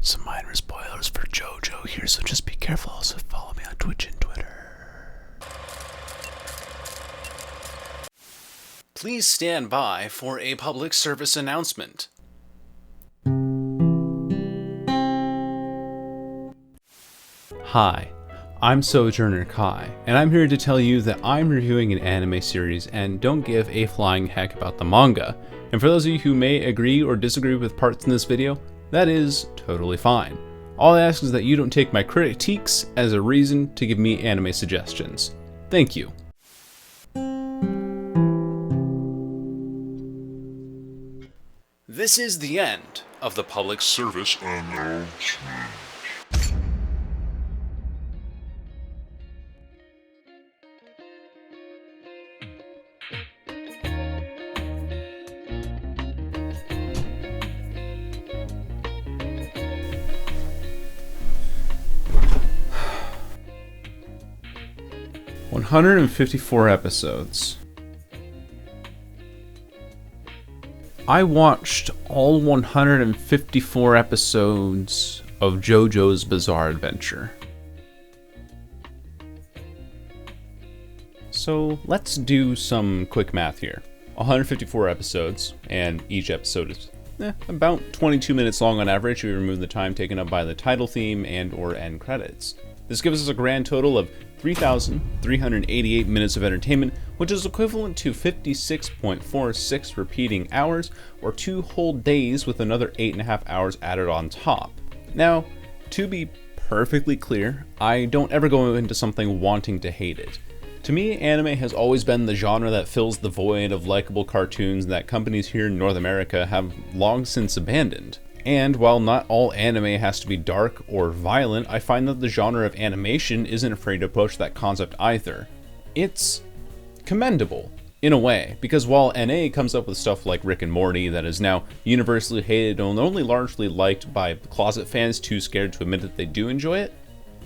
Some minor spoilers for Jojo here, so just be careful. Also follow me on Twitch and Twitter. Please stand by for a public service announcement. Hi, I'm Sojourner Kai, and I'm here to tell you that I'm reviewing an anime series and don't give a flying heck about the manga. And for those of you who may agree or disagree with parts in this video, that is totally fine. All I ask is that you don't take my critiques as a reason to give me anime suggestions. Thank you. This is the end of the public service announcement. 154 episodes. I watched all 154 episodes of Jojo's Bizarre Adventure. So let's do some quick math here. 154 episodes, and each episode is about 22 minutes long on average if we remove the time taken up by the title theme and or end credits. This gives us a grand total of 3,388 minutes of entertainment, which is equivalent to 56.46 repeating hours, or 2 whole days with another 8.5 hours added on top. Now, to be perfectly clear, I don't ever go into something wanting to hate it. To me, anime has always been the genre that fills the void of likable cartoons that companies here in North America have long since abandoned. And while not all anime has to be dark or violent, I find that the genre of animation isn't afraid to approach that concept either. It's commendable, in a way, because while NA comes up with stuff like Rick and Morty that is now universally hated and only largely liked by closet fans too scared to admit that they do enjoy it,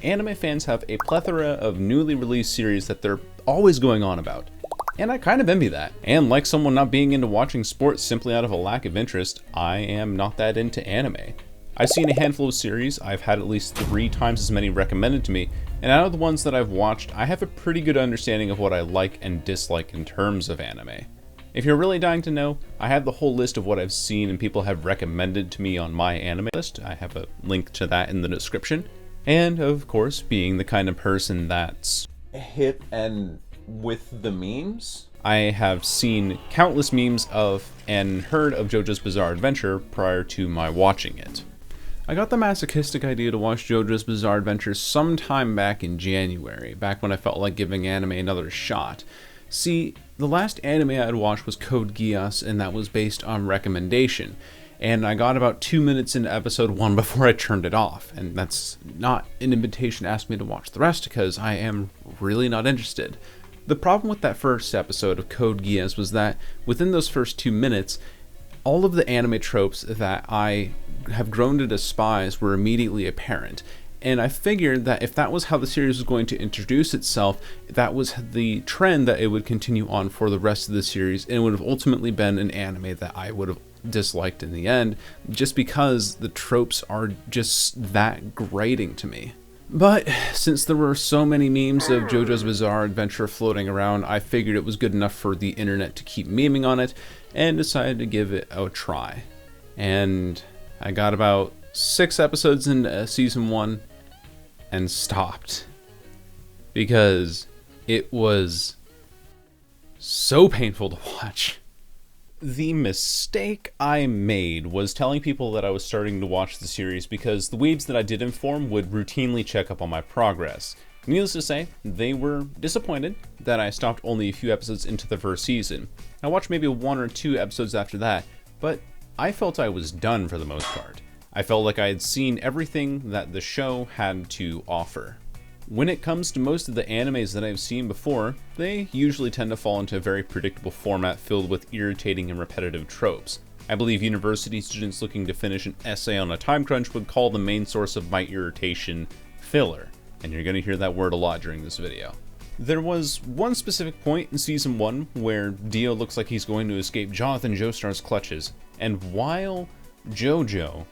anime fans have a plethora of newly released series that they're always going on about. And I kind of envy that. And like someone not being into watching sports simply out of a lack of interest, I am not that into anime. I've seen a handful of series, I've had at least 3 times as many recommended to me, and out of the ones that I've watched, I have a pretty good understanding of what I like and dislike in terms of anime. If you're really dying to know, I have the whole list of what I've seen and people have recommended to me on my anime list. I have a link to that in the description. And of course, being the kind of person that's hip and with the memes, I have seen countless memes of and heard of JoJo's Bizarre Adventure prior to my watching it. I got the masochistic idea to watch JoJo's Bizarre Adventure sometime back in January, back when I felt like giving anime another shot. See, the last anime I had watched was Code Geass, and that was based on recommendation. And I got about 2 minutes into episode 1 before I turned it off. And that's not an invitation to ask me to watch the rest, because I am really not interested. The problem with that first episode of Code Geass was that within those first 2 minutes, all of the anime tropes that I have grown to despise were immediately apparent. And I figured that if that was how the series was going to introduce itself, that was the trend that it would continue on for the rest of the series, and it would have ultimately been an anime that I would have disliked in the end, just because the tropes are just that grating to me. But since there were so many memes of JoJo's Bizarre Adventure floating around, I figured it was good enough for the internet to keep memeing on it, and decided to give it a try. And I got about 6 episodes into season 1 and stopped, because it was so painful to watch. The mistake I made was telling people that I was starting to watch the series because the weebs that I did inform would routinely check up on my progress. Needless to say, they were disappointed that I stopped only a few episodes into the first season. I watched maybe 1 or 2 episodes after that, but I felt I was done for the most part. I felt like I had seen everything that the show had to offer. When it comes to most of the animes that I've seen before, they usually tend to fall into a very predictable format filled with irritating and repetitive tropes. I believe university students looking to finish an essay on a time crunch would call the main source of my irritation filler, and you're going to hear that word a lot during this video. There was one specific point in season 1 where Dio looks like he's going to escape Jonathan Joestar's clutches, and while Jojo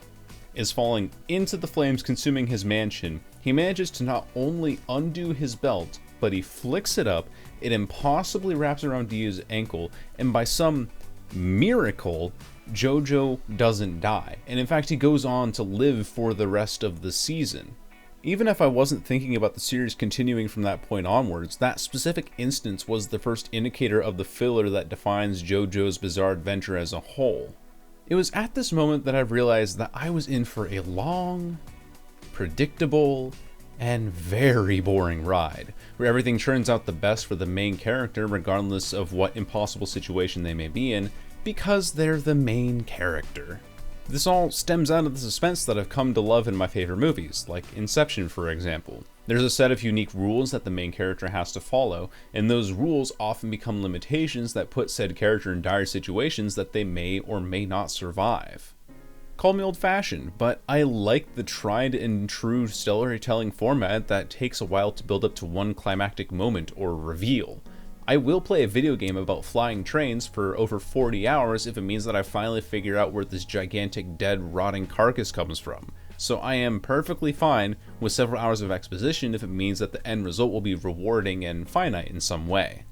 is falling into the flames consuming his mansion, he manages to not only undo his belt, but he flicks it up, it impossibly wraps around Dio's ankle, and by some miracle, Jojo doesn't die. And in fact, he goes on to live for the rest of the season. Even if I wasn't thinking about the series continuing from that point onwards, that specific instance was the first indicator of the filler that defines JoJo's Bizarre Adventure as a whole. It was at this moment that I realized that I was in for a long, predictable, and very boring ride, where everything turns out the best for the main character regardless of what impossible situation they may be in, because they're the main character. This all stems out of the suspense that I've come to love in my favorite movies, like Inception for example. There's a set of unique rules that the main character has to follow, and those rules often become limitations that put said character in dire situations that they may or may not survive. Call me old-fashioned, but I like the tried and true storytelling format that takes a while to build up to one climactic moment or reveal. I will play a video game about flying trains for over 40 hours if it means that I finally figure out where this gigantic dead rotting carcass comes from. So I am perfectly fine with several hours of exposition if it means that the end result will be rewarding and finite in some way.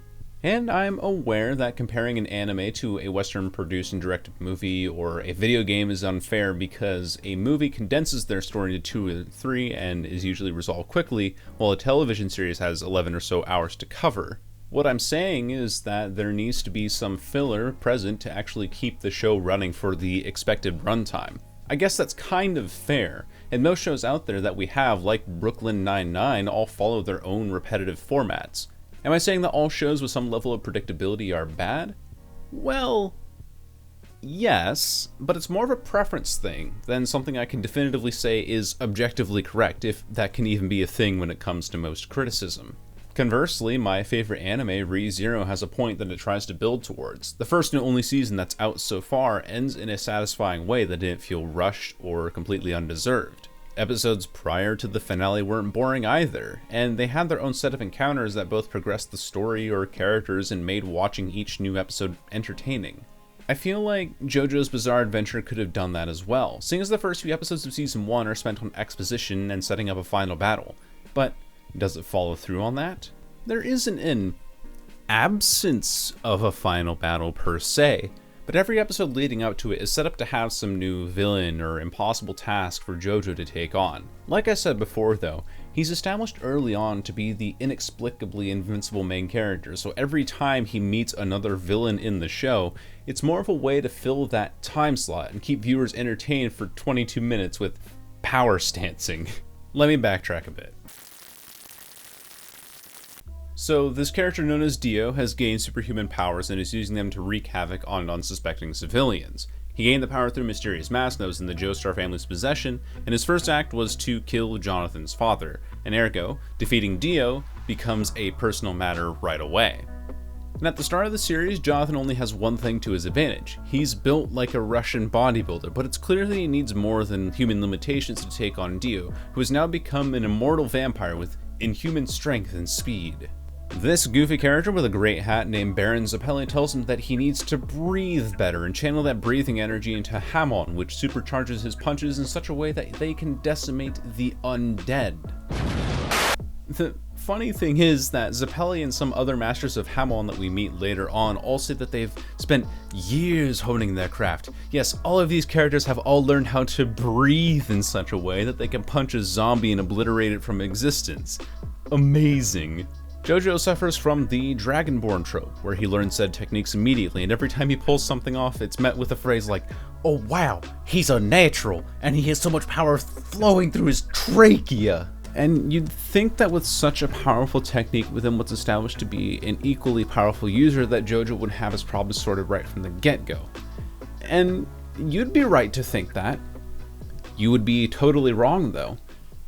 And I'm aware that comparing an anime to a Western produced and directed movie or a video game is unfair because a movie condenses their story into 2 or 3 and is usually resolved quickly, while a television series has 11 or so hours to cover. What I'm saying is that there needs to be some filler present to actually keep the show running for the expected runtime. I guess that's kind of fair, and most shows out there that we have, like Brooklyn Nine-Nine, all follow their own repetitive formats. Am I saying that all shows with some level of predictability are bad? Well, yes, but it's more of a preference thing than something I can definitively say is objectively correct, if that can even be a thing when it comes to most criticism. Conversely, my favorite anime, Re:Zero, has a point that it tries to build towards. The first and only season that's out so far ends in a satisfying way that didn't feel rushed or completely undeserved. Episodes prior to the finale weren't boring either, and they had their own set of encounters that both progressed the story or characters and made watching each new episode entertaining. I feel like JoJo's Bizarre Adventure could have done that as well, seeing as the first few episodes of Season 1 are spent on exposition and setting up a final battle. But does it follow through on that? There isn't an absence of a final battle per se, but every episode leading up to it is set up to have some new villain or impossible task for Jojo to take on. Like I said before though, he's established early on to be the inexplicably invincible main character, so every time he meets another villain in the show, it's more of a way to fill that time slot and keep viewers entertained for 22 minutes with power stancing. Let me backtrack a bit. So this character known as Dio has gained superhuman powers and is using them to wreak havoc on unsuspecting civilians. He gained the power through a mysterious mask that was in the Joestar family's possession, and his first act was to kill Jonathan's father, and ergo, defeating Dio becomes a personal matter right away. And at the start of the series, Jonathan only has one thing to his advantage. He's built like a Russian bodybuilder, but it's clear that he needs more than human limitations to take on Dio, who has now become an immortal vampire with inhuman strength and speed. This goofy character with a great hat named Baron Zeppeli tells him that he needs to breathe better and channel that breathing energy into Hamon, which supercharges his punches in such a way that they can decimate the undead. The funny thing is that Zeppeli and some other masters of Hamon that we meet later on all say that they've spent years honing their craft. Yes, all of these characters have all learned how to breathe in such a way that they can punch a zombie and obliterate it from existence. Amazing. Jojo suffers from the Dragonborn trope, where he learns said techniques immediately, and every time he pulls something off, it's met with a phrase like, "Oh wow, he's a natural, and he has so much power flowing through his trachea." And you'd think that with such a powerful technique within what's established to be an equally powerful user that Jojo would have his problems sorted right from the get-go. And you'd be right to think that. You would be totally wrong though.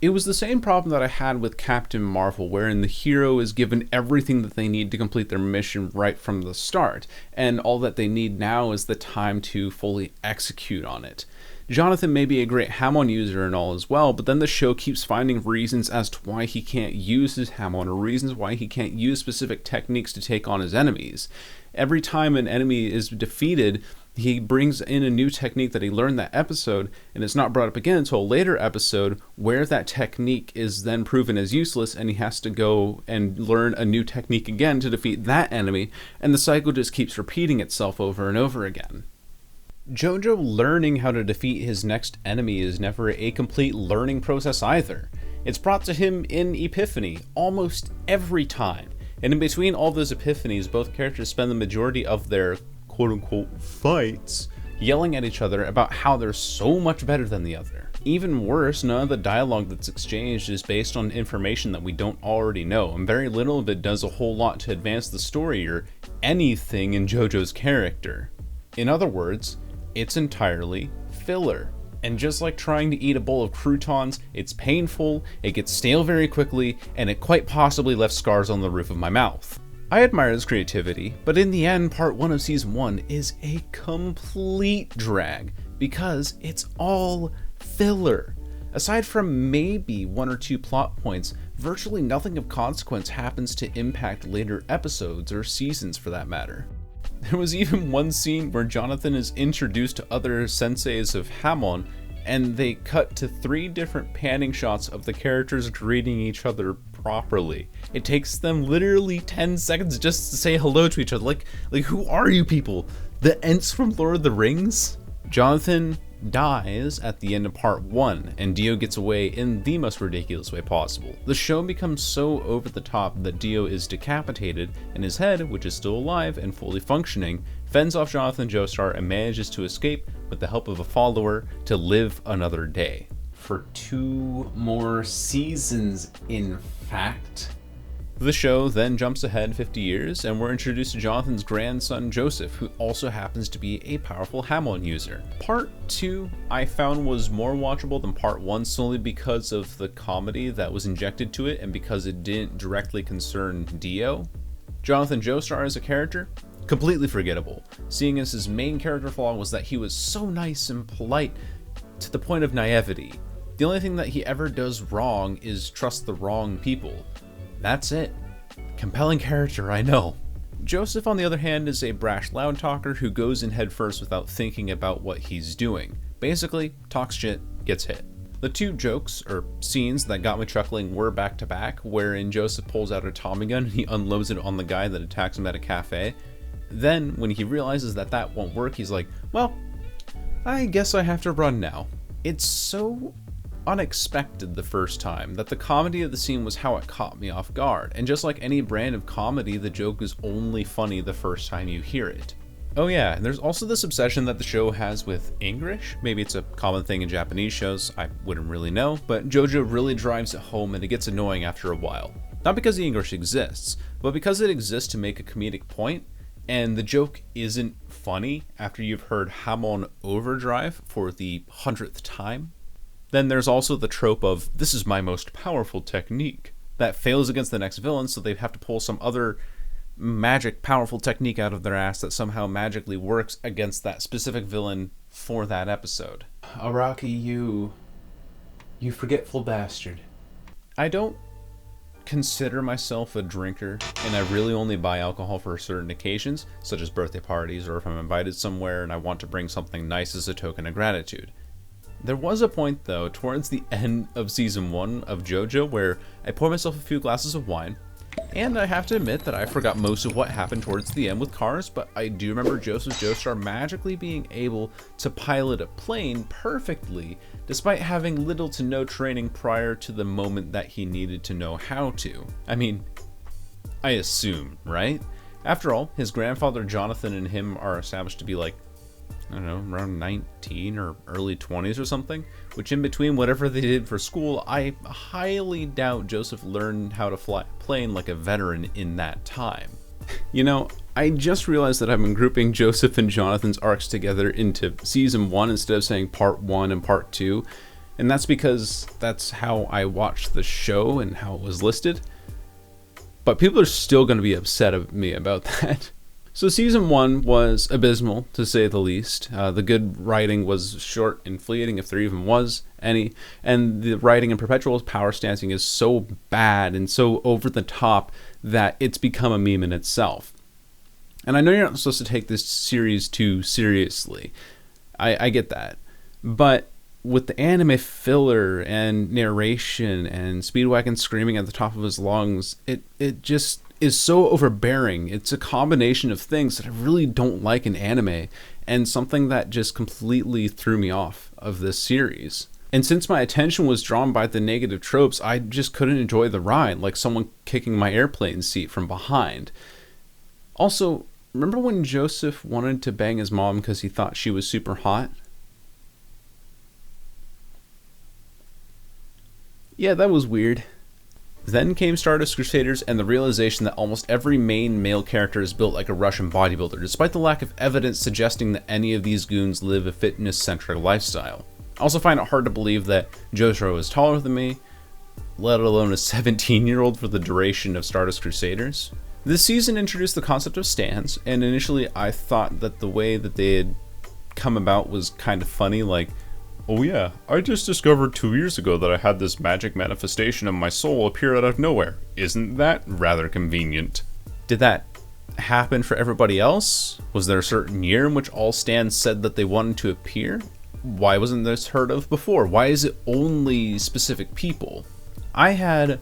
It was the same problem that I had with Captain Marvel, wherein the hero is given everything that they need to complete their mission right from the start, and all that they need now is the time to fully execute on it. Jonathan may be a great Hamon user and all as well, but then the show keeps finding reasons as to why he can't use his Hamon, or reasons why he can't use specific techniques to take on his enemies. Every time an enemy is defeated, He brings in a new technique that he learned that episode, and it's not brought up again until a later episode where that technique is then proven as useless, and he has to go and learn a new technique again to defeat that enemy, and the cycle just keeps repeating itself over and over again. Jojo learning how to defeat his next enemy is never a complete learning process either. It's brought to him in Epiphany almost every time, and in between all those epiphanies, both characters spend the majority of their quote-unquote fights yelling at each other about how they're so much better than the other. Even worse, none of the dialogue that's exchanged is based on information that we don't already know, and very little of it does a whole lot to advance the story or anything in Jojo's character. In other words, it's entirely filler. And just like trying to eat a bowl of croutons, it's painful, it gets stale very quickly, and it quite possibly left scars on the roof of my mouth. I admire his creativity, but in the end, part 1 of season 1 is a complete drag because it's all filler. Aside from maybe 1 or 2 plot points, virtually nothing of consequence happens to impact later episodes or seasons for that matter. There was even one scene where Jonathan is introduced to other senseis of Hamon, and they cut to 3 different panning shots of the characters greeting each other properly. It takes them literally 10 seconds just to say hello to each other. Like who are you people? The Ents from Lord of the Rings? Jonathan dies at the end of part 1, and Dio gets away in the most ridiculous way possible. The show becomes so over the top that Dio is decapitated, and his head, which is still alive and fully functioning, fends off Jonathan Joestar and manages to escape with the help of a follower to live another day. For 2 more seasons, in fact. The show then jumps ahead 50 years, and we're introduced to Jonathan's grandson Joseph, who also happens to be a powerful Hamon user. Part 2 I found was more watchable than part 1 solely because of the comedy that was injected to it and because it didn't directly concern Dio. Jonathan Joestar as a character, completely forgettable, seeing as his main character flaw was that he was so nice and polite to the point of naivety. The only thing that he ever does wrong is trust the wrong people. That's it. Compelling character, I know. Joseph, on the other hand, is a brash loud talker who goes in headfirst without thinking about what he's doing. Basically, talks shit, gets hit. The 2 jokes, or scenes, that got me chuckling were back to back, wherein Joseph pulls out a Tommy gun and he unloads it on the guy that attacks him at a cafe. Then, when he realizes that that won't work, he's like, well, I guess I have to run now. It's so unexpected the first time that the comedy of the scene was how it caught me off guard, and just like any brand of comedy, the joke is only funny the first time you hear it. Oh yeah, and there's also this obsession that the show has with English. Maybe it's a common thing in Japanese shows, I wouldn't really know, but Jojo really drives it home and it gets annoying after a while. Not because the English exists, but because it exists to make a comedic point, and the joke isn't funny after you've heard Hamon Overdrive for the 100th time. Then there's also the trope of, this is my most powerful technique, that fails against the next villain, so they have to pull some other magic powerful technique out of their ass that somehow magically works against that specific villain for that episode. Araki, you forgetful bastard. I don't consider myself a drinker, and I really only buy alcohol for certain occasions, such as birthday parties or if I'm invited somewhere and I want to bring something nice as a token of gratitude. There was a point, though, towards the end of season 1 of Jojo where I poured myself a few glasses of wine, and I have to admit that I forgot most of what happened towards the end with cars, but I do remember Joseph Joestar magically being able to pilot a plane perfectly, despite having little to no training prior to the moment that he needed to know how to. I mean, I assume, right? After all, his grandfather Jonathan and him are established to be like, I don't know, around 19 or early 20s or something, which in between whatever they did for school, I highly doubt Joseph learned how to fly a plane like a veteran in that time. You know, I just realized that I've been grouping Joseph and Jonathan's arcs together into season 1 instead of saying part 1 and part 2, and that's because that's how I watched the show and how it was listed. But people are still going to be upset at me about that. So season 1 was abysmal, to say the least. The good writing was short and fleeting, if there even was any, and the writing in Perpetual's power stancing is so bad and so over the top that it's become a meme in itself. And I know you're not supposed to take this series too seriously. I get that. But with the anime filler and narration and Speedwagon screaming at the top of his lungs, it just is so overbearing. It's a combination of things that I really don't like in anime, and something that just completely threw me off of this series. And since my attention was drawn by the negative tropes, I just couldn't enjoy the ride, like someone kicking my airplane seat from behind. Also, remember when Joseph wanted to bang his mom because he thought she was super hot? Yeah, that was weird. Then came Stardust Crusaders and the realization that almost every main male character is built like a Russian bodybuilder, despite the lack of evidence suggesting that any of these goons live a fitness-centric lifestyle. I also find it hard to believe that Jojo is taller than me, let alone a 17-year-old for the duration of Stardust Crusaders. This season introduced the concept of stands, and initially I thought that the way that they had come about was kind of funny, like, oh yeah, I just discovered 2 years ago that I had this magic manifestation of my soul appear out of nowhere. Isn't that rather convenient? Did that happen for everybody else? Was there a certain year in which all stands said that they wanted to appear? Why wasn't this heard of before? Why is it only specific people? I had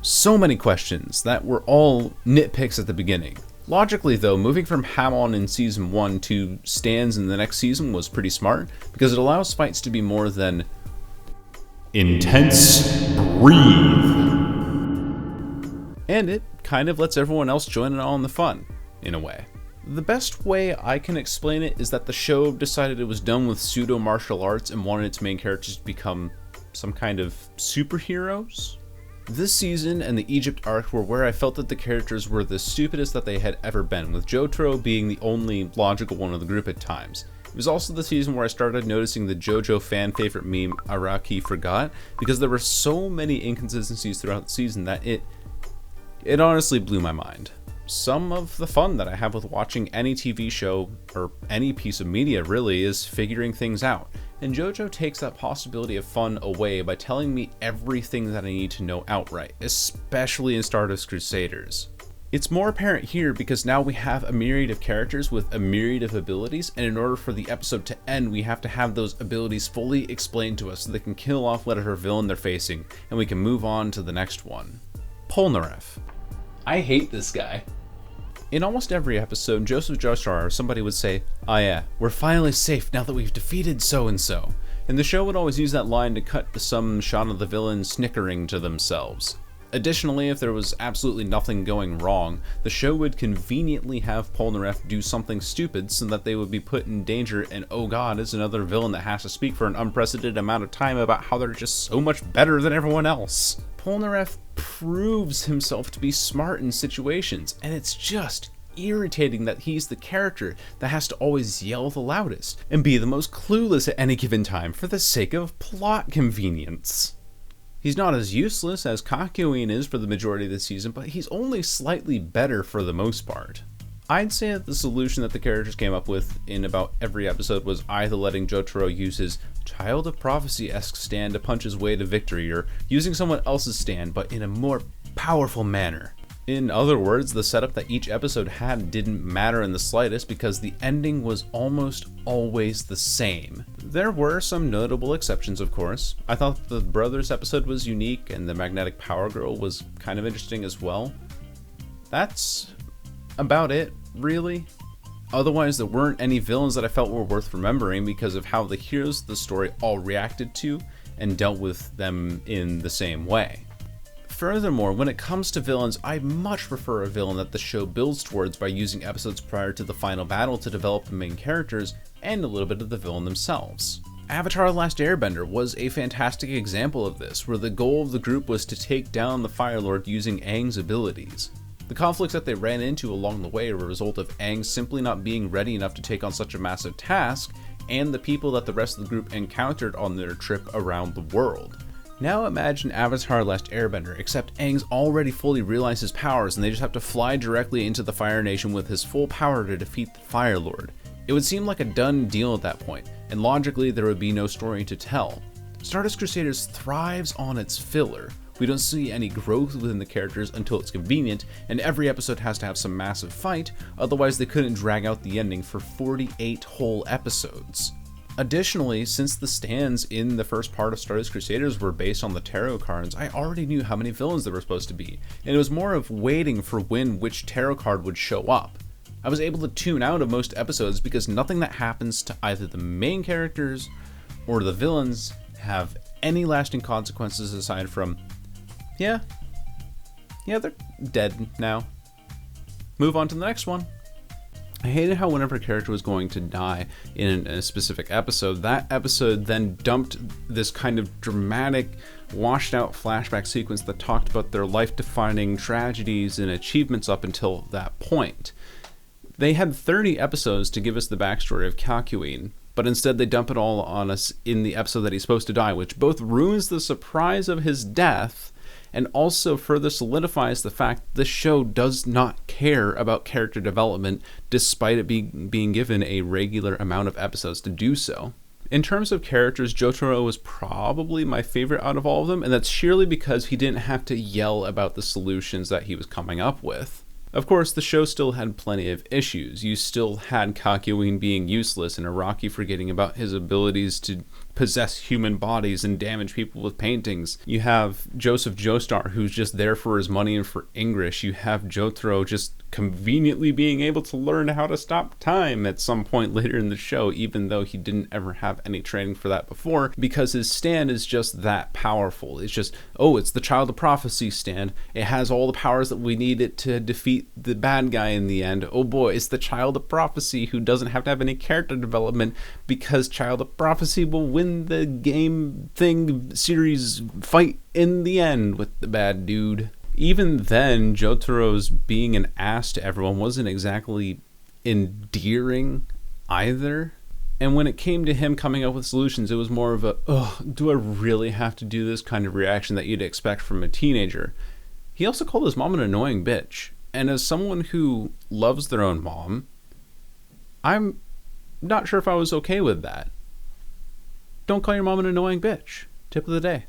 so many questions that were all nitpicks at the beginning. Logically though, moving from Hamon in Season 1 to stands in the next season was pretty smart, because it allows fights to be more than intense breathe. And it kind of lets everyone else join in on the fun, in a way. The best way I can explain it is that the show decided it was done with pseudo martial arts and wanted its main characters to become some kind of superheroes. This season and the Egypt arc were where I felt that the characters were the stupidest that they had ever been, with Jojo being the only logical one of the group at times. It was also the season where I started noticing the Jojo fan favorite meme, Araki forgot, because there were so many inconsistencies throughout the season that it honestly blew my mind. Some of the fun that I have with watching any TV show, or any piece of media really, is figuring things out. And Jojo takes that possibility of fun away by telling me everything that I need to know outright, especially in Stardust Crusaders. It's more apparent here because now we have a myriad of characters with a myriad of abilities, and in order for the episode to end, we have to have those abilities fully explained to us so they can kill off whatever villain they're facing, and we can move on to the next one. Polnareff. I hate this guy. In almost every episode, Joseph Joestar or somebody would say, "Oh yeah, we're finally safe now that we've defeated so-and-so." And the show would always use that line to cut to some shot of the villain snickering to themselves. Additionally, if there was absolutely nothing going wrong, the show would conveniently have Polnareff do something stupid so that they would be put in danger, and oh god, is another villain that has to speak for an unprecedented amount of time about how they're just so much better than everyone else. Polnareff proves himself to be smart in situations, and it's just irritating that he's the character that has to always yell the loudest and be the most clueless at any given time for the sake of plot convenience. He's not as useless as Kakyoin is for the majority of the season, but he's only slightly better for the most part. I'd say that the solution that the characters came up with in about every episode was either letting Jotaro use his Child of Prophecy-esque stand to punch his way to victory, or using someone else's stand but in a more powerful manner. In other words, the setup that each episode had didn't matter in the slightest because the ending was almost always the same. There were some notable exceptions, of course. I thought the Brothers episode was unique and the Magnetic Power Girl was kind of interesting as well. That's about it, really. Otherwise, there weren't any villains that I felt were worth remembering because of how the heroes of the story all reacted to and dealt with them in the same way. Furthermore, when it comes to villains, I much prefer a villain that the show builds towards by using episodes prior to the final battle to develop the main characters and a little bit of the villain themselves. Avatar: The Last Airbender was a fantastic example of this, where the goal of the group was to take down the Fire Lord using Aang's abilities. The conflicts that they ran into along the way were a result of Aang simply not being ready enough to take on such a massive task, and the people that the rest of the group encountered on their trip around the world. Now imagine Avatar: The Last Airbender, except Aang's already fully realized his powers and they just have to fly directly into the Fire Nation with his full power to defeat the Fire Lord. It would seem like a done deal at that point, and logically there would be no story to tell. Stardust Crusaders thrives on its filler, We don't see any growth within the characters until it's convenient, and every episode has to have some massive fight, otherwise they couldn't drag out the ending for 48 whole episodes. Additionally, since the stands in the first part of Stardust Crusaders were based on the tarot cards, I already knew how many villains there were supposed to be, and it was more of waiting for when which tarot card would show up. I was able to tune out of most episodes because nothing that happens to either the main characters or the villains have any lasting consequences aside from, yeah, they're dead now. Move on to the next one. I hated how whenever a character was going to die in a specific episode, that episode then dumped this kind of dramatic, washed out flashback sequence that talked about their life-defining tragedies and achievements up until that point. They had 30 episodes to give us the backstory of Calcuine, but instead they dump it all on us in the episode that he's supposed to die, which both ruins the surprise of his death and also further solidifies the fact the show does not care about character development despite it being given a regular amount of episodes to do so. In terms of characters, Jotaro was probably my favorite out of all of them, and that's sheerly because he didn't have to yell about the solutions that he was coming up with. Of course, the show still had plenty of issues. You still had Kakyoin being useless and Araki forgetting about his abilities to possess human bodies and damage people with paintings. You have Joseph Joestar, who's just there for his money and for English. You have Jotaro just conveniently being able to learn how to stop time at some point later in the show, even though he didn't ever have any training for that before, because his stand is just that powerful. It's just, oh, it's the Child of Prophecy stand. It has all the powers that we need it to defeat the bad guy in the end. Oh boy, it's the Child of Prophecy who doesn't have to have any character development because Child of Prophecy will win the game thing series fight in the end with the bad dude. Even then, Jotaro's being an ass to everyone wasn't exactly endearing either. And when it came to him coming up with solutions, it was more of a, oh, do I really have to do this kind of reaction that you'd expect from a teenager. He also called his mom an annoying bitch. And as someone who loves their own mom, I'm not sure if I was okay with that. Don't call your mom an annoying bitch. Tip of the day.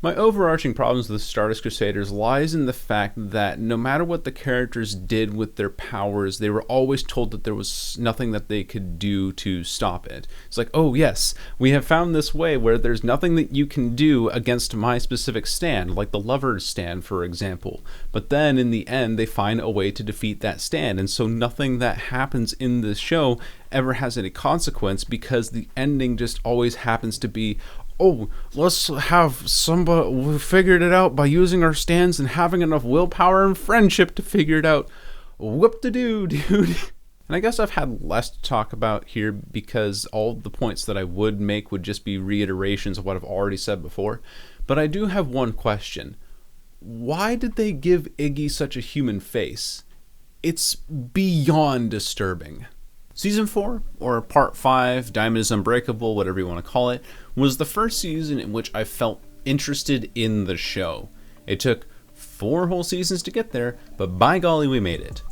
My overarching problems with Stardust Crusaders lies in the fact that no matter what the characters did with their powers, they were always told that there was nothing that they could do to stop it. It's like, oh yes, we have found this way where there's nothing that you can do against my specific stand, like the lover's stand, for example. But then in the end, they find a way to defeat that stand, and so nothing that happens in this show ever has any consequence because the ending just always happens to be, oh, let's have somebody figured it out by using our stands and having enough willpower and friendship to figure it out. Whoop-de-doo, dude. And I guess I've had less to talk about here because all the points that I would make would just be reiterations of what I've already said before. But I do have one question. Why did they give Iggy such a human face? It's beyond disturbing. Season 4, or Part 5, Diamond is Unbreakable, whatever you want to call it, was the first season in which I felt interested in the show. It took 4 whole seasons to get there, but by golly we made it.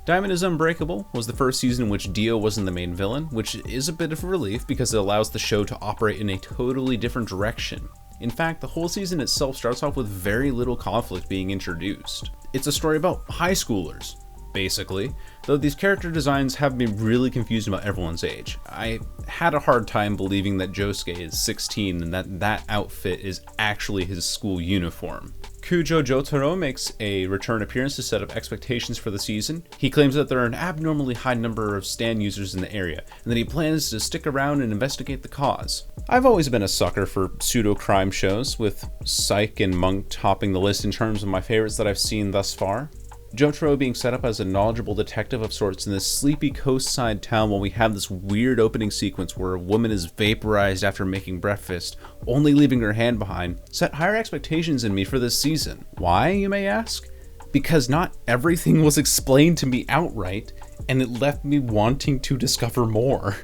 Diamond is Unbreakable was the first season in which Dio wasn't the main villain, which is a bit of a relief because it allows the show to operate in a totally different direction. In fact, the whole season itself starts off with very little conflict being introduced. It's a story about high schoolers, basically, though these character designs have me really confused about everyone's age. I had a hard time believing that Josuke is 16 and that outfit is actually his school uniform. Kujo Jotaro makes a return appearance to set up expectations for the season. He claims that there are an abnormally high number of stand users in the area, and that he plans to stick around and investigate the cause. I've always been a sucker for pseudo-crime shows, with Psych and Monk topping the list in terms of my favorites that I've seen thus far. Jotaro being set up as a knowledgeable detective of sorts in this sleepy coastside town while we have this weird opening sequence where a woman is vaporized after making breakfast, only leaving her hand behind, set higher expectations in me for this season. Why, you may ask? Because not everything was explained to me outright, and it left me wanting to discover more.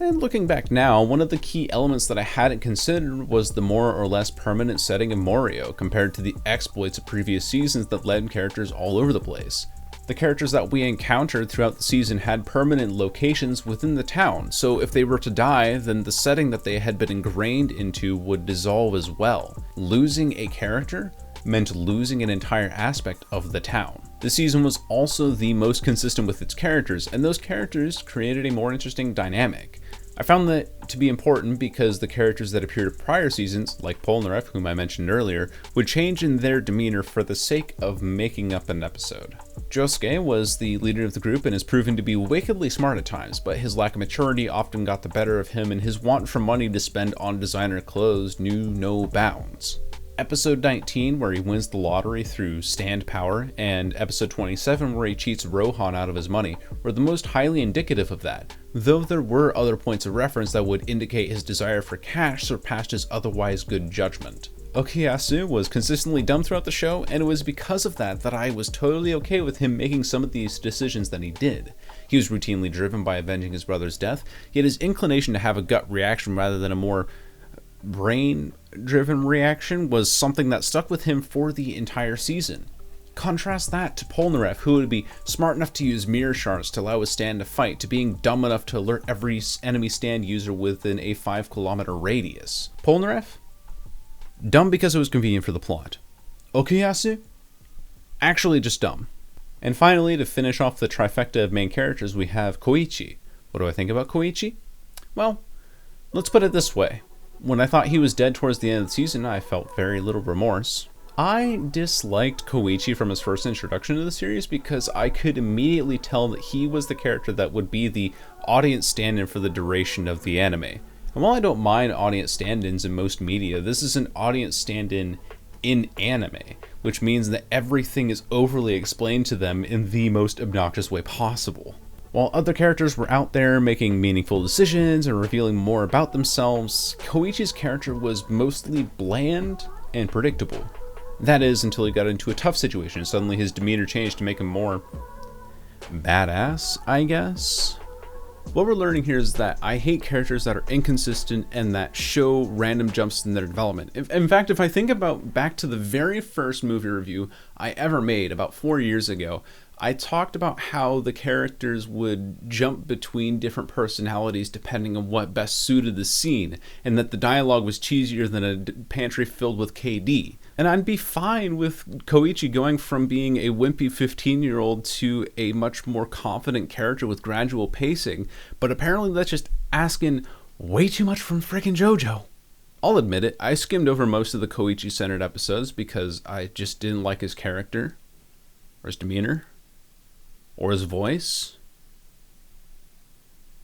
And looking back now, one of the key elements that I hadn't considered was the more or less permanent setting of Morio compared to the exploits of previous seasons that led characters all over the place. The characters that we encountered throughout the season had permanent locations within the town, so if they were to die, then the setting that they had been ingrained into would dissolve as well. Losing a character meant losing an entire aspect of the town. The season was also the most consistent with its characters, and those characters created a more interesting dynamic. I found that to be important because the characters that appeared in prior seasons, like Polnareff, whom I mentioned earlier, would change in their demeanor for the sake of making up an episode. Josuke was the leader of the group and is proven to be wickedly smart at times, but his lack of maturity often got the better of him, and his want for money to spend on designer clothes knew no bounds. Episode 19, where he wins the lottery through stand power, and episode 27, where he cheats Rohan out of his money, were the most highly indicative of that, though there were other points of reference that would indicate his desire for cash surpassed his otherwise good judgment. Okuyasu was consistently dumb throughout the show, and it was because of that that I was totally okay with him making some of these decisions that he did. He was routinely driven by avenging his brother's death, yet his inclination to have a gut reaction rather than a more brain-driven reaction was something that stuck with him for the entire season. Contrast that to Polnareff, who would be smart enough to use mirror shards to allow his stand to fight, to being dumb enough to alert every enemy stand user within a 5-kilometer radius. Polnareff? Dumb because it was convenient for the plot. Okuyasu? Actually just dumb. And finally, to finish off the trifecta of main characters, we have Koichi. What do I think about Koichi? Well, let's put it this way. When I thought he was dead towards the end of the season, I felt very little remorse. I disliked Koichi from his first introduction to the series because I could immediately tell that he was the character that would be the audience stand-in for the duration of the anime. And while I don't mind audience stand-ins in most media, this is an audience stand-in in anime, which means that everything is overly explained to them in the most obnoxious way possible. While other characters were out there making meaningful decisions and revealing more about themselves, Koichi's character was mostly bland and predictable. That is, until he got into a tough situation. Suddenly his demeanor changed to make him more badass, I guess? What we're learning here is that I hate characters that are inconsistent and that show random jumps in their development. In fact, if I think about back to the very first movie review I ever made about 4 years ago, I talked about how the characters would jump between different personalities depending on what best suited the scene, and that the dialogue was cheesier than a pantry filled with KD. And I'd be fine with Koichi going from being a wimpy 15-year-old to a much more confident character with gradual pacing, but apparently that's just asking way too much from frickin' Jojo. I'll admit it, I skimmed over most of the Koichi-centered episodes because I just didn't like his character, or his demeanor, or his voice.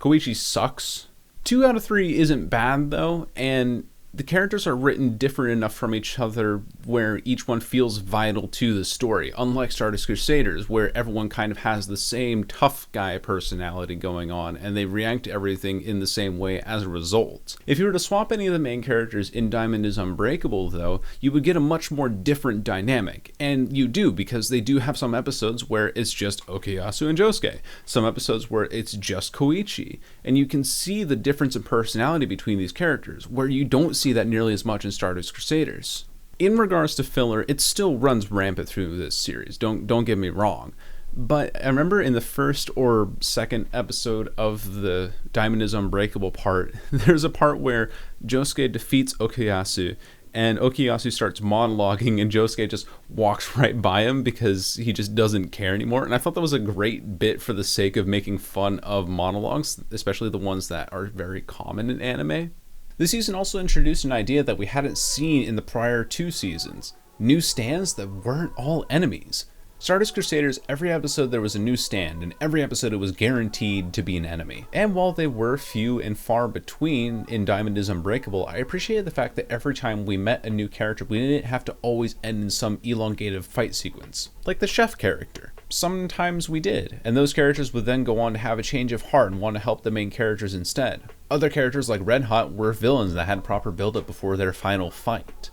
Koichi sucks. 2 out of 3 isn't bad though, and the characters are written different enough from each other where each one feels vital to the story, unlike Stardust Crusaders, where everyone kind of has the same tough guy personality going on, and they react to everything in the same way as a result. If you were to swap any of the main characters in Diamond is Unbreakable, though, you would get a much more different dynamic, and you do, because they do have some episodes where it's just Okuyasu and Josuke, some episodes where it's just Koichi, and you can see the difference in personality between these characters, where you don't see that nearly as much in Stardust Crusaders. In regards to filler, it still runs rampant through this series, don't get me wrong, but I remember in the first or second episode of the Diamond is Unbreakable part, there's a part where Josuke defeats Okuyasu, and Okuyasu starts monologuing and Josuke just walks right by him because he just doesn't care anymore. And I thought that was a great bit for the sake of making fun of monologues, especially the ones that are very common in anime. This season also introduced an idea that we hadn't seen in the prior 2 seasons. New stands that weren't all enemies. Stardust Crusaders, every episode there was a new stand, and every episode it was guaranteed to be an enemy. And while they were few and far between in Diamond is Unbreakable, I appreciated the fact that every time we met a new character, we didn't have to always end in some elongated fight sequence. Like the chef character. Sometimes we did, and those characters would then go on to have a change of heart and want to help the main characters instead. Other characters like Red Hot were villains that had proper build-up before their final fight.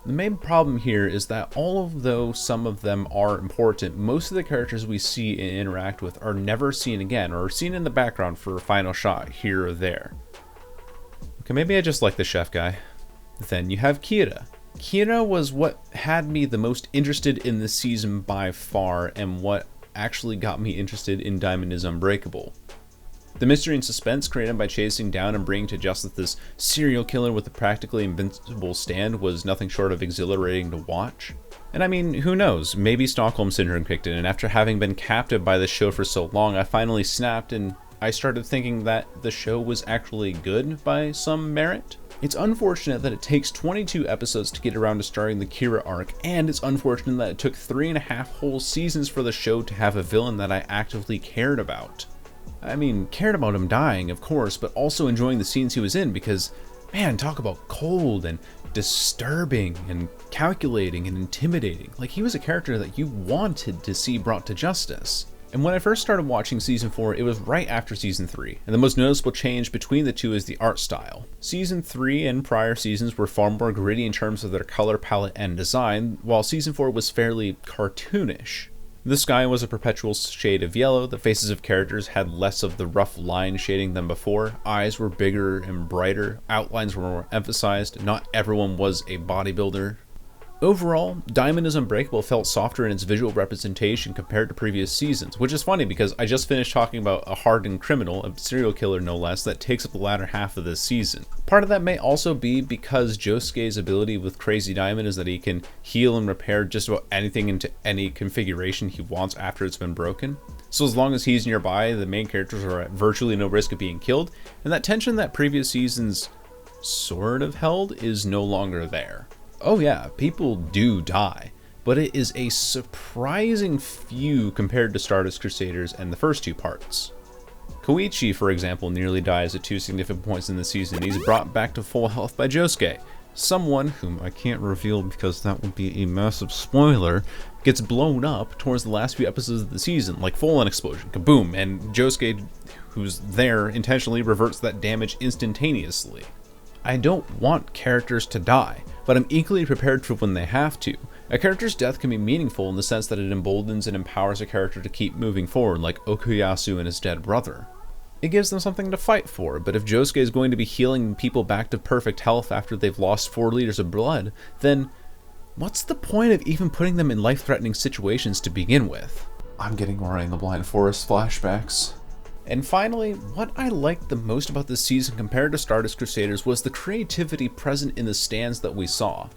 The main problem here is that although some of them are important, most of the characters we see and interact with are never seen again, or seen in the background for a final shot here or there. Okay, maybe I just like the chef guy. Then you have Kira. Kira was what had me the most interested in this season by far, and what actually got me interested in Diamond is Unbreakable. The mystery and suspense created by chasing down and bringing to justice this serial killer with a practically invincible stand was nothing short of exhilarating to watch. And I mean, who knows, maybe Stockholm Syndrome kicked in, and after having been captive by this show for so long, I finally snapped and I started thinking that the show was actually good by some merit. It's unfortunate that it takes 22 episodes to get around to starting the Kira arc, and it's unfortunate that it took 3.5 whole seasons for the show to have a villain that I actively cared about. I mean, cared about him dying, of course, but also enjoying the scenes he was in because, man, talk about cold and disturbing and calculating and intimidating. Like, he was a character that you wanted to see brought to justice. And when I first started watching Season 4, it was right after Season 3, and the most noticeable change between the two is the art style. Season 3 and prior seasons were far more gritty in terms of their color palette and design, while Season 4 was fairly cartoonish. The sky was a perpetual shade of yellow, the faces of characters had less of the rough line shading than before, eyes were bigger and brighter, outlines were more emphasized, not everyone was a bodybuilder. Overall, Diamond is Unbreakable felt softer in its visual representation compared to previous seasons, which is funny because I just finished talking about a hardened criminal, a serial killer no less, that takes up the latter half of this season. Part of that may also be because Josuke's ability with Crazy Diamond is that he can heal and repair just about anything into any configuration he wants after it's been broken. So as long as he's nearby, the main characters are at virtually no risk of being killed, and that tension that previous seasons sort of held is no longer there. Oh yeah, people do die, but it is a surprising few compared to Stardust Crusaders and the first two parts. Koichi, for example, nearly dies at 2 significant points in the season. He's brought back to full health by Josuke. Someone, whom I can't reveal because that would be a massive spoiler, gets blown up towards the last few episodes of the season, like full-on explosion, kaboom, and Josuke, who's there, intentionally reverts that damage instantaneously. I don't want characters to die, but I'm equally prepared for when they have to. A character's death can be meaningful in the sense that it emboldens and empowers a character to keep moving forward, like Okuyasu and his dead brother. It gives them something to fight for, but if Josuke is going to be healing people back to perfect health after they've lost 4 liters of blood, then what's the point of even putting them in life-threatening situations to begin with? I'm getting Ori and the Blind Forest flashbacks. And finally, what I liked the most about this season compared to Stardust Crusaders was the creativity present in the stands that we saw.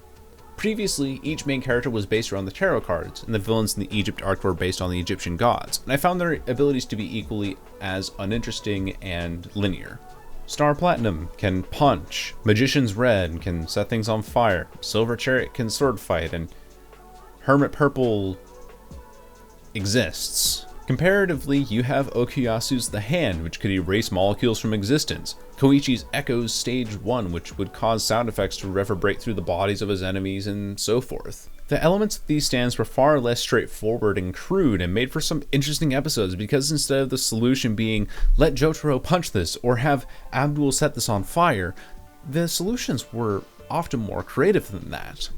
Previously, each main character was based around the tarot cards, and the villains in the Egypt arc were based on the Egyptian gods, and I found their abilities to be equally as uninteresting and linear. Star Platinum can punch, Magician's Red can set things on fire, Silver Chariot can sword fight, and Hermit Purple exists. Comparatively, you have Okuyasu's The Hand, which could erase molecules from existence, Koichi's Echo's Stage 1, which would cause sound effects to reverberate through the bodies of his enemies, and so forth. The elements of these stands were far less straightforward and crude, and made for some interesting episodes, because instead of the solution being, let Jotaro punch this, or have Abdul set this on fire, the solutions were often more creative than that.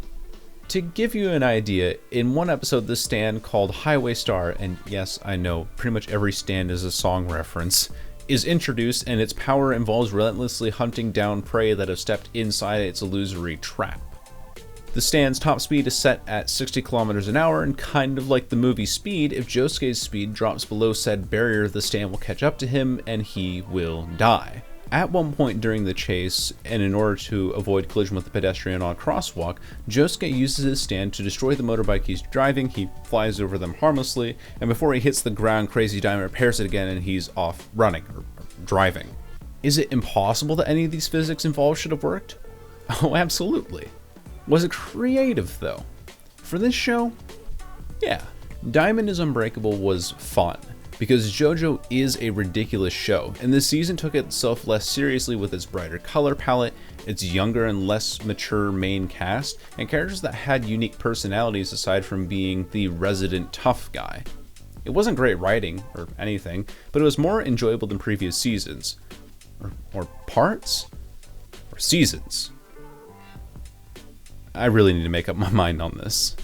To give you an idea, in one episode this stand called Highway Star, and yes, I know, pretty much every stand is a song reference, is introduced, and its power involves relentlessly hunting down prey that have stepped inside its illusory trap. The stand's top speed is set at 60 kilometers an hour, and kind of like the movie Speed, if Josuke's speed drops below said barrier, the stand will catch up to him, and he will die. At one point during the chase, and in order to avoid collision with the pedestrian on a crosswalk, Josuke uses his stand to destroy the motorbike he's driving. He flies over them harmlessly, and before he hits the ground, Crazy Diamond repairs it again and he's off running, or driving. Is it impossible that any of these physics involved should have worked? Oh, absolutely. Was it creative, though? For this show? Yeah. Diamond is Unbreakable was fun, because Jojo is a ridiculous show, and this season took itself less seriously with its brighter color palette, its younger and less mature main cast, and characters that had unique personalities aside from being the resident tough guy. It wasn't great writing, or anything, but it was more enjoyable than previous seasons. Or parts? Or seasons. I really need to make up my mind on this.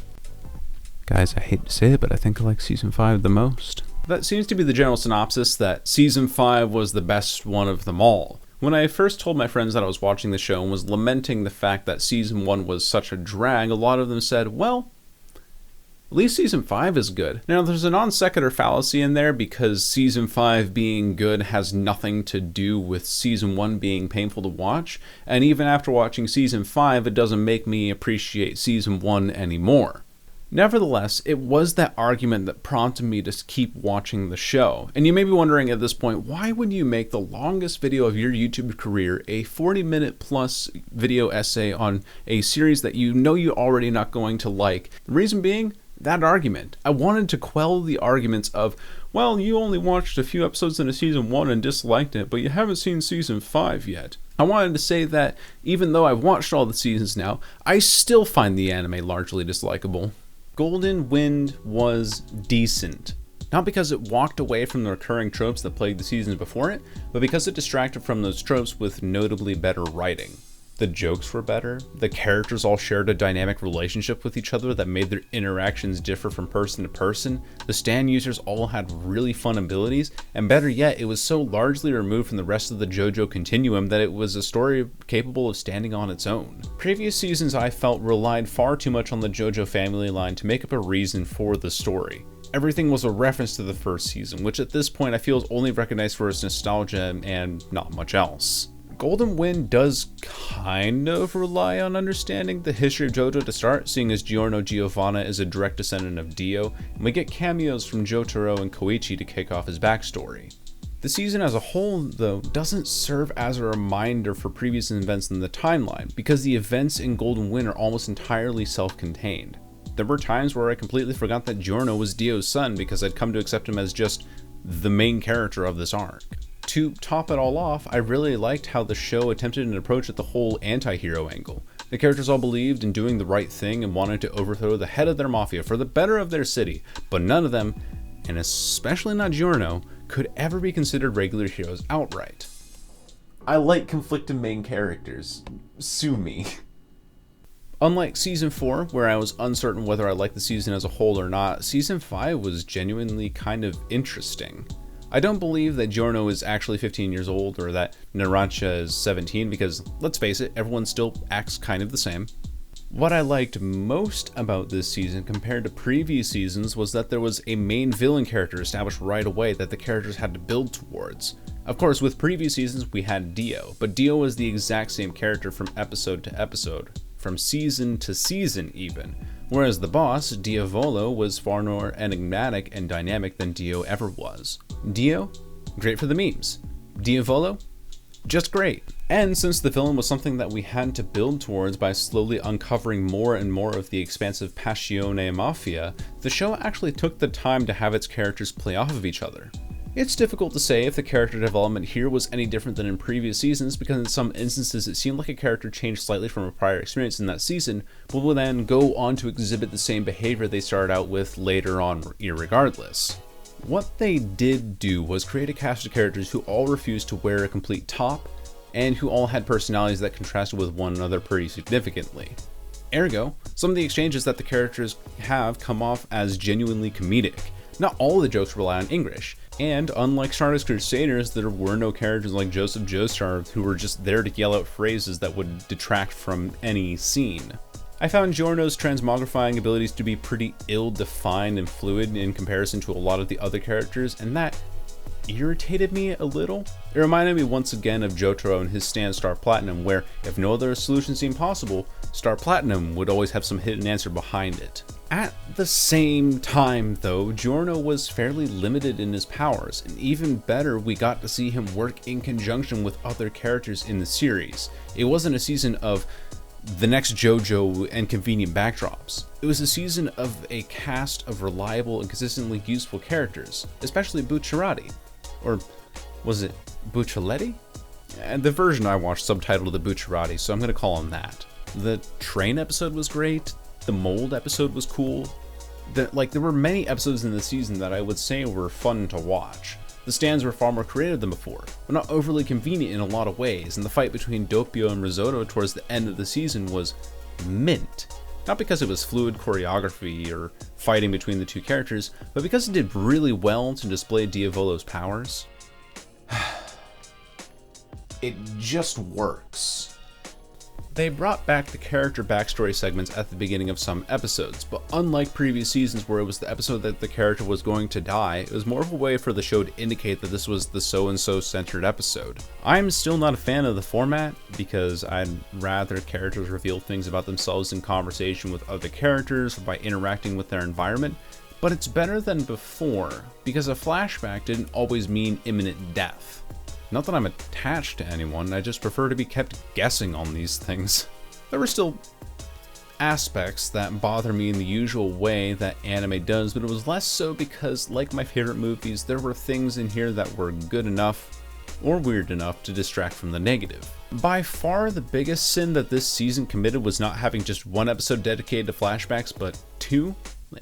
Guys, I hate to say it, but I think I like Season 5 the most. That seems to be the general synopsis, that Season 5 was the best one of them all. When I first told my friends that I was watching the show and was lamenting the fact that Season 1 was such a drag, a lot of them said, well, At least Season 5 is good. Now, there's a non sequitur fallacy in there because Season 5 being good has nothing to do with Season 1 being painful to watch, and even after watching Season 5, it doesn't make me appreciate Season 1 anymore. Nevertheless, it was that argument that prompted me to keep watching the show. And you may be wondering at this point, why would you make the longest video of your YouTube career a 40-minute plus video essay on a series that you know you're already not going to like? The reason being, that argument. I wanted to quell the arguments of, well, you only watched a few episodes into Season 1 and disliked it, but you haven't seen Season 5 yet. I wanted to say that even though I've watched all the seasons now, I still find the anime largely dislikable. Golden Wind was decent. Not because it walked away from the recurring tropes that plagued the seasons before it, but because it distracted from those tropes with notably better writing. The jokes were better, the characters all shared a dynamic relationship with each other that made their interactions differ from person to person, the stand users all had really fun abilities, and better yet, it was so largely removed from the rest of the Jojo continuum that it was a story capable of standing on its own. Previous seasons, I felt, relied far too much on the Jojo family line to make up a reason for the story. Everything was a reference to the first season, which at this point I feel is only recognized for its nostalgia and not much else. Golden Wind does kind of rely on understanding the history of Jojo to start, seeing as Giorno Giovanna is a direct descendant of Dio, and we get cameos from Jotaro and Koichi to kick off his backstory. The season as a whole, though, doesn't serve as a reminder for previous events in the timeline, because the events in Golden Wind are almost entirely self-contained. There were times where I completely forgot that Giorno was Dio's son because I'd come to accept him as just the main character of this arc. To top it all off, I really liked how the show attempted an approach at the whole anti-hero angle. The characters all believed in doing the right thing and wanted to overthrow the head of their mafia for the better of their city, but none of them, and especially not Giorno, could ever be considered regular heroes outright. I like conflicted main characters. Sue me. Unlike Season 4, where I was uncertain whether I liked the season as a whole or not, Season 5 was genuinely kind of interesting. I don't believe that Giorno is actually 15 years old or that Narancia is 17 because, let's face it, everyone still acts kind of the same. What I liked most about this season compared to previous seasons was that there was a main villain character established right away that the characters had to build towards. Of course, with previous seasons we had Dio, but Dio was the exact same character from episode to episode, from season to season even. Whereas the boss, Diavolo, was far more enigmatic and dynamic than Dio ever was. Dio? Great for the memes. Diavolo? Just great. And since the villain was something that we had to build towards by slowly uncovering more and more of the expansive Passione Mafia, the show actually took the time to have its characters play off of each other. It's difficult to say if the character development here was any different than in previous seasons because in some instances it seemed like a character changed slightly from a prior experience in that season, but will then go on to exhibit the same behavior they started out with later on irregardless. What they did do was create a cast of characters who all refused to wear a complete top, and who all had personalities that contrasted with one another pretty significantly. Ergo, some of the exchanges that the characters have come off as genuinely comedic. Not all the jokes rely on English, and unlike Stardust Crusaders, there were no characters like Joseph Joestar who were just there to yell out phrases that would detract from any scene. I found Giorno's transmogrifying abilities to be pretty ill-defined and fluid in comparison to a lot of the other characters, and that irritated me a little. It reminded me once again of Jotaro and his stand Star Platinum, where if no other solution seemed possible, Star Platinum would always have some hidden answer behind it. At the same time though, Giorno was fairly limited in his powers, and even better, we got to see him work in conjunction with other characters in the series. It wasn't a season of the next Jojo and convenient backdrops. It was a season of a cast of reliable and consistently useful characters, especially Bucciarati. Or was it Buccioletti? And the version I watched subtitled the Bucciarati, so I'm going to call him that. The train episode was great. The mold episode was cool. There were many episodes in the season that I would say were fun to watch. The stands were far more creative than before, but not overly convenient in a lot of ways, and the fight between Doppio and Risotto towards the end of the season was mint. Not because it was fluid choreography or fighting between the two characters, but because it did really well to display Diavolo's powers. It just works. They brought back the character backstory segments at the beginning of some episodes, but unlike previous seasons where it was the episode that the character was going to die, it was more of a way for the show to indicate that this was the so-and-so centered episode. I'm still not a fan of the format, because I'd rather characters reveal things about themselves in conversation with other characters or by interacting with their environment, but it's better than before, because a flashback didn't always mean imminent death. Not that I'm attached to anyone, I just prefer to be kept guessing on these things. There were still aspects that bother me in the usual way that anime does, but it was less so because, like my favorite movies, there were things in here that were good enough or weird enough to distract from the negative. By far the biggest sin that this season committed was not having just one episode dedicated to flashbacks, but two.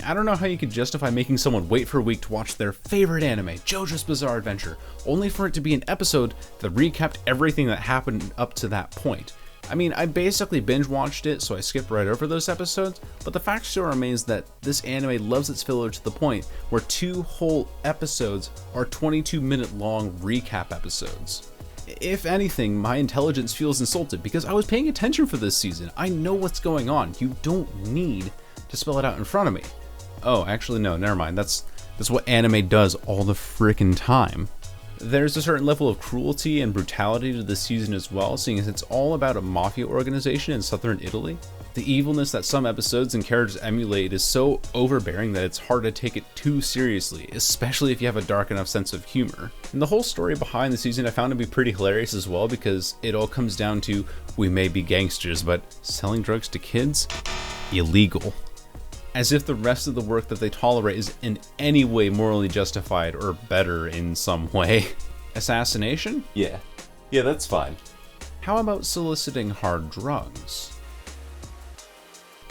I don't know how you could justify making someone wait for a week to watch their favorite anime, JoJo's Bizarre Adventure, only for it to be an episode that recapped everything that happened up to that point. I mean, I basically binge watched it, so I skipped right over those episodes, but the fact still remains that this anime loves its filler to the point where 2 whole episodes are 22-minute long recap episodes. If anything, my intelligence feels insulted because I was paying attention for this season. I know what's going on. You don't need to spell it out in front of me. Oh, actually no, never mind. That's what anime does all the frickin' time. There's a certain level of cruelty and brutality to this season as well, seeing as it's all about a mafia organization in southern Italy. The evilness that some episodes and characters emulate is so overbearing that it's hard to take it too seriously, especially if you have a dark enough sense of humor. And the whole story behind the season I found to be pretty hilarious as well, because it all comes down to, we may be gangsters, but selling drugs to kids? Illegal. As if the rest of the work that they tolerate is in any way morally justified or better in some way. Assassination? Yeah, that's fine. How about soliciting hard drugs?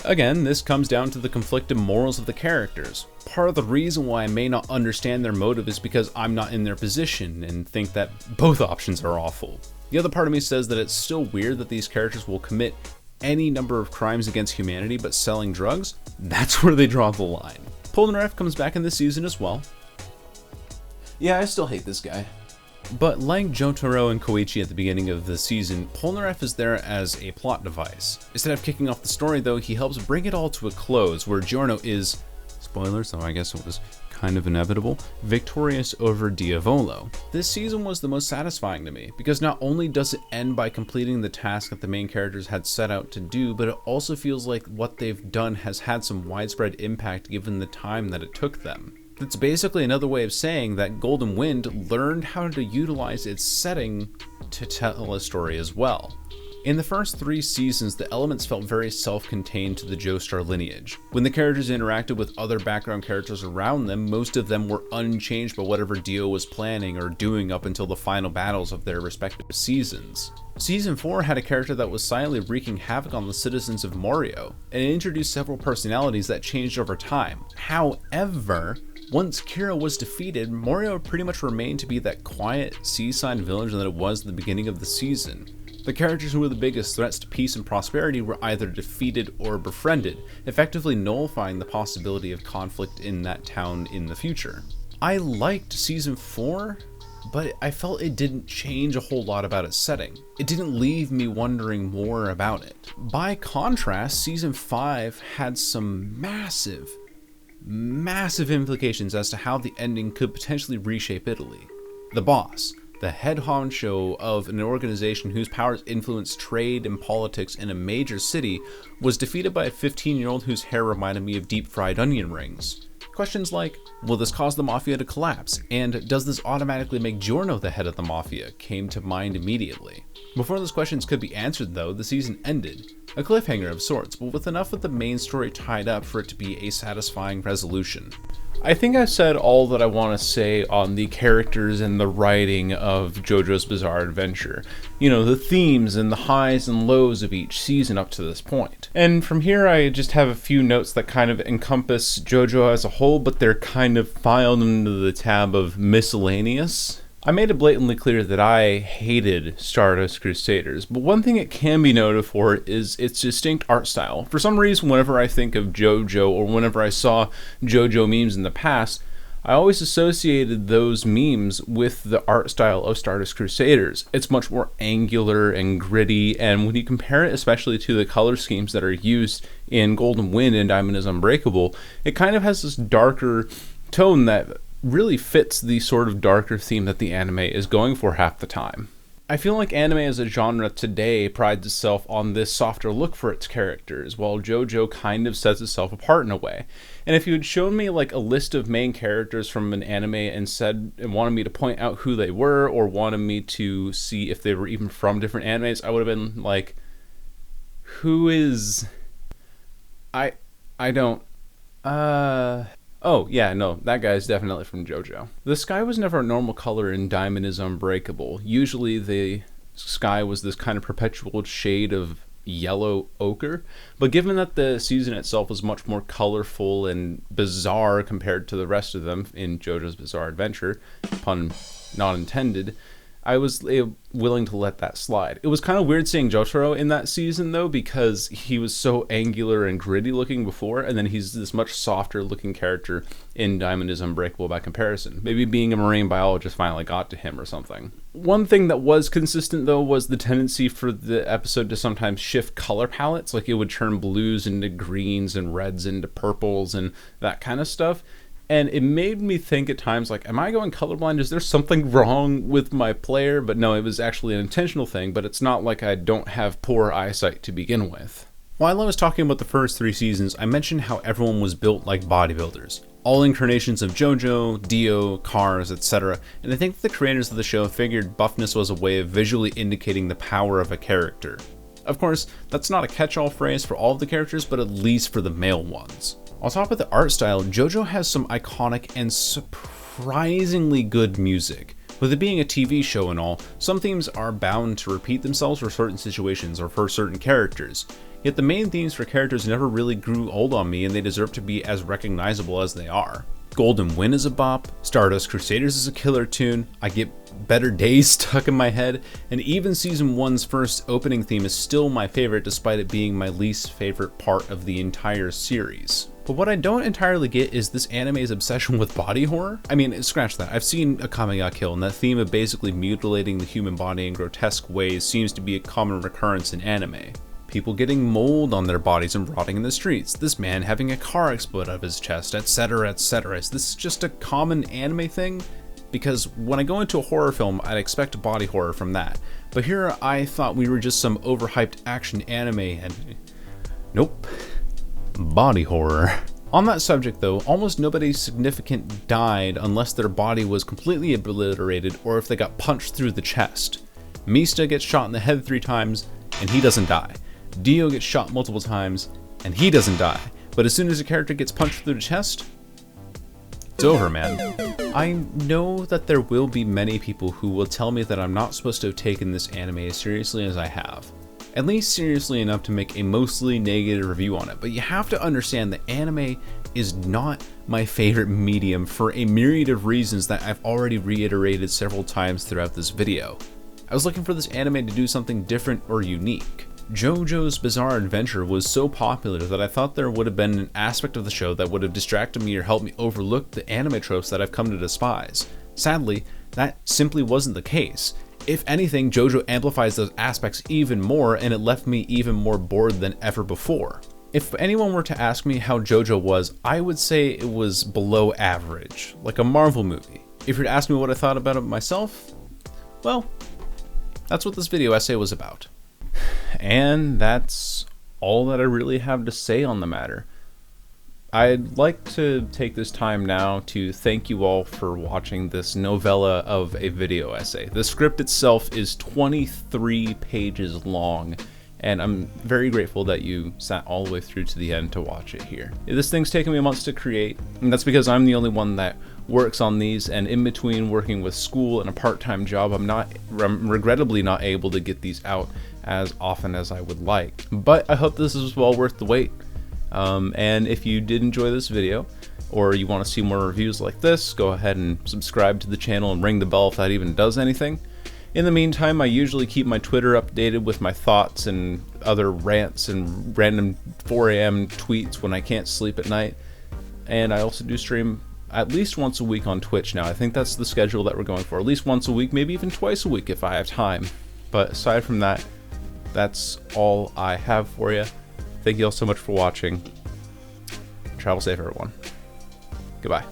Again, this comes down to the conflicted morals of the characters. Part of the reason why I may not understand their motive is because I'm not in their position and think that both options are awful. The other part of me says that it's still weird that these characters will commit any number of crimes against humanity, but selling drugs? That's where they draw the line. Polnareff comes back in this season as well. Yeah, I still hate this guy. But like Jotaro and Koichi at the beginning of the season, Polnareff is there as a plot device. Instead of kicking off the story though, he helps bring it all to a close, where Giorno is, spoilers, so I guess it was kind of inevitable, victorious over Diavolo. This season was the most satisfying to me, because not only does it end by completing the task that the main characters had set out to do, but it also feels like what they've done has had some widespread impact given the time that it took them. It's basically another way of saying that Golden Wind learned how to utilize its setting to tell a story as well. In the first 3 seasons, the elements felt very self-contained to the Joestar lineage. When the characters interacted with other background characters around them, most of them were unchanged by whatever Dio was planning or doing up until the final battles of their respective seasons. Season 4 had a character that was silently wreaking havoc on the citizens of Morio, and it introduced several personalities that changed over time. However, once Kira was defeated, Morio pretty much remained to be that quiet, seaside village that it was at the beginning of the season. The characters who were the biggest threats to peace and prosperity were either defeated or befriended, effectively nullifying the possibility of conflict in that town in the future. I liked Season 4, but I felt it didn't change a whole lot about its setting. It didn't leave me wondering more about it. By contrast, Season 5 had some massive implications as to how the ending could potentially reshape Italy. The boss, the head honcho of an organization whose powers influence trade and politics in a major city, was defeated by a 15-year-old whose hair reminded me of deep-fried onion rings. Questions like, will this cause the mafia to collapse? And does this automatically make Giorno the head of the mafia? Came to mind immediately. Before those questions could be answered though, the season ended. A cliffhanger of sorts, but with enough of the main story tied up for it to be a satisfying resolution. I think I've said all that I want to say on the characters and the writing of JoJo's Bizarre Adventure. You know, the themes and the highs and lows of each season up to this point. And from here I just have a few notes that kind of encompass JoJo as a whole, but they're kind of filed into the tab of miscellaneous. I made it blatantly clear that I hated Stardust Crusaders, but one thing it can be noted for is its distinct art style. For some reason, whenever I think of JoJo, or whenever I saw JoJo memes in the past, I always associated those memes with the art style of Stardust Crusaders. It's much more angular and gritty, and when you compare it especially to the color schemes that are used in Golden Wind and Diamond is Unbreakable, it kind of has this darker tone that really fits the sort of darker theme that the anime is going for half the time. I feel like anime as a genre today prides itself on this softer look for its characters, while JoJo kind of sets itself apart in a way. And if you had shown me like a list of main characters from an anime and wanted me to point out who they were, or wanted me to see if they were even from different animes, I would have been like, who is... I don't... Oh, yeah, no, that guy's definitely from JoJo. The sky was never a normal color in Diamond is Unbreakable. Usually the sky was this kind of perpetual shade of yellow ochre, but given that the season itself was much more colorful and bizarre compared to the rest of them in JoJo's Bizarre Adventure, pun not intended, I was willing to let that slide. It was kind of weird seeing Jotaro in that season, though, because he was so angular and gritty looking before, and then he's this much softer looking character in Diamond is Unbreakable by comparison. Maybe being a marine biologist finally got to him or something. One thing that was consistent, though, was the tendency for the episode to sometimes shift color palettes, like it would turn blues into greens and reds into purples and that kind of stuff. And it made me think at times, like, am I going colorblind? Is there something wrong with my player? But no, it was actually an intentional thing, but it's not like I don't have poor eyesight to begin with. While I was talking about the first 3 seasons, I mentioned how everyone was built like bodybuilders. All incarnations of Jojo, Dio, Cars, etc. And I think that the creators of the show figured buffness was a way of visually indicating the power of a character. Of course, that's not a catch-all phrase for all of the characters, but at least for the male ones. On top of the art style, JoJo has some iconic and surprisingly good music. With it being a TV show and all, some themes are bound to repeat themselves for certain situations or for certain characters. Yet the main themes for characters never really grew old on me, and they deserve to be as recognizable as they are. Golden Wind is a bop, Stardust Crusaders is a killer tune, I get Better Days stuck in my head, and even Season 1's first opening theme is still my favorite despite it being my least favorite part of the entire series. But what I don't entirely get is this anime's obsession with body horror. I mean, scratch that. I've seen Akame ga Kill, and that theme of basically mutilating the human body in grotesque ways seems to be a common recurrence in anime. People getting mold on their bodies and rotting in the streets, this man having a car explode out of his chest, etc, etc. Is this just a common anime thing? Because when I go into a horror film, I'd expect body horror from that. But here I thought we were just some overhyped action anime, and nope. Body horror. On that subject though, almost nobody significant died unless their body was completely obliterated or if they got punched through the chest. Mista gets shot in the head 3 times, and he doesn't die. Dio gets shot multiple times, and he doesn't die. But as soon as a character gets punched through the chest, it's over, man. I know that there will be many people who will tell me that I'm not supposed to have taken this anime as seriously as I have. At least seriously enough to make a mostly negative review on it, but you have to understand that anime is not my favorite medium for a myriad of reasons that I've already reiterated several times throughout this video. I was looking for this anime to do something different or unique. JoJo's Bizarre Adventure was so popular that I thought there would have been an aspect of the show that would have distracted me or helped me overlook the anime tropes that I've come to despise. Sadly, that simply wasn't the case. If anything, JoJo amplifies those aspects even more, and it left me even more bored than ever before. If anyone were to ask me how JoJo was, I would say it was below average, like a Marvel movie. If you were to ask me what I thought about it myself, well, that's what this video essay was about. And that's all that I really have to say on the matter. I'd like to take this time now to thank you all for watching this novella of a video essay. The script itself is 23 pages long, and I'm very grateful that you sat all the way through to the end to watch it here. This thing's taken me months to create, and that's because I'm the only one that works on these, and in between working with school and a part-time job, I'm regrettably not able to get these out as often as I would like. But I hope this is well worth the wait. And if you did enjoy this video, or you want to see more reviews like this, go ahead and subscribe to the channel and ring the bell if that even does anything. In the meantime, I usually keep my Twitter updated with my thoughts and other rants and random 4 AM tweets when I can't sleep at night. And I also do stream at least once a week on Twitch now. I think that's the schedule that we're going for. At least once a week, maybe even twice a week if I have time. But aside from that, that's all I have for you. Thank you all so much for watching. Travel safe, everyone. Goodbye.